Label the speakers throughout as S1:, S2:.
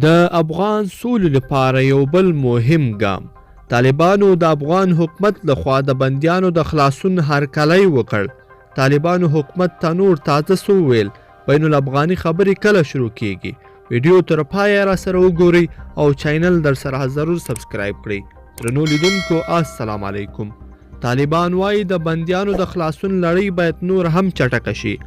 S1: د افغان سولې لپاره یو بل مهم ګام. طالبانو د افغان حکومت لخوا د بندیانو د خلاصون هرکلی وکړ. طالبانو حکومت ته نور تازه څه وویل؟ بین الافغاني خبرې کله شروع کیږي؟ ویډیو تر پایه را سره وګورئ او چینل در سره ضرور سبسکرایب کړئ. درنو لیدونکو السلام علیکم. طالبان وایي د بندیانو د خلاصون لړۍ باید نور هم چټکه شي.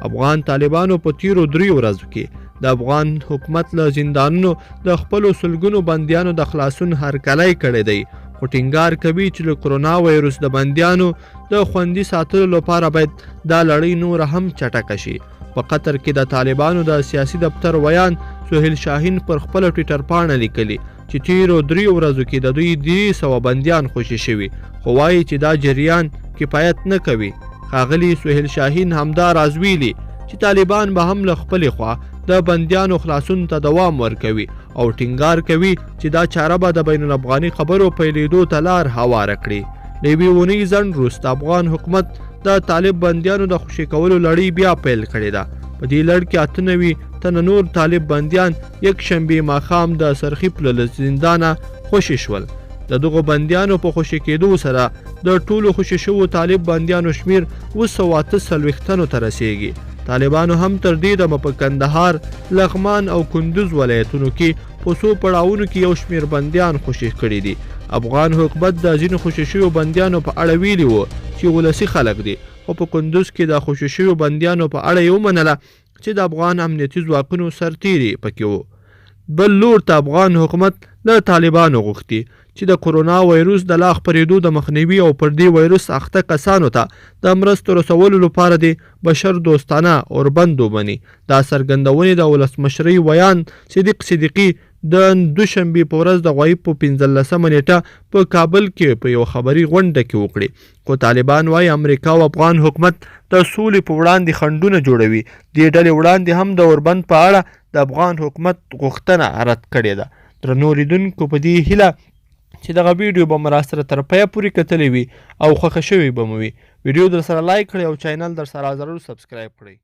S1: افغان طالبانو په تیرو 3 ورځو کې د افغان حکومت له زندانونو د خپلو سلګونو بندیانو د خلاصون هرکلی کړی دی، خو ټینګار کوي چې له کرونا وایرس د بندیانو د خوندي ساتلو لپاره باید دا لړۍ نور هم چټکه شي. په قطر کې د طالبانو د سیاسي دفتر ویان سهیل شاهین پر خپل ټویټر پاڼه لیکلي چې تیرو 3 ورځو کې د دوی 300 بندیان خوشي شوي، خو وایي چې دا جریان کفایت نه کوي. ښاغلي سهیل شاهین همدا راز ویلي چې طالبان به هم له خپلې خوا د بندیانو خلاصون ته دوام ورکوي او ټینګار کوي چې دا چاره به د بین الافغاني خبرو پیلېدو ته لار هواره کړي. له یوې اونۍ ځنډ وروسته افغان حکومت د طالب بندیانو د خوشي کولو لړۍ بیا پیل کړې ده. په دې لړ کې 98 تنه نور طالب بندیان یکشنبې ماښام د سرخي پله له زندانه خوشي شول. د دغو بندیانو په خوشي کېدو سره د ټولو خوشي شوو طالب بندیانو شمیر 248 تنو ته رسیږي. طالبانو هم تر دې دمه په کندهار، لغمان او کندوز ولایتونو کې په څو پړاوونو کې یو شمیر بندیان خوشي کړي دي. افغان حکومت د ځینو خوشي شویو بندیانو په اړه ویلي وو چې ولسي خلک دي، خو په کندوز کې د خوشي شویو بندیانو په اړه یې ومنله چې د افغان امنیتي ځواکونو سرتیري پکې وو. بل لور ته افغان حکومت له طالبانو غوښتي چې د کرونا وایرس د لا خپرېدو د مخنیوي او پر دې وایرس اخته کسانو ته د مرستو رسولو لپاره د بشر دوستانه اوربند ومني. دا څرګندونې د ولسمشرۍ ویان صدیق صدیقي د دوشنبې په ورځ د غوایب په 15 نیټه په کابل کې په یو خبري غونډه کې وکړي. خو طالبان وایي امریکا او افغان حکومت د سولې په وړاندې خنډونه جوړوي. دې ډلې وړاندې هم د اوربند په اړه د افغان حکومت غوښتنه رد کړې ده. درنو لیدونکو په دې هیله چې دغه ویډیو به مو راسره تر پایه پورې کتلی وي او خوښه شوې به مو وي. ویډیو در سره لایک کړئ او چینل در سره ضرور سبسکرایب کړئ.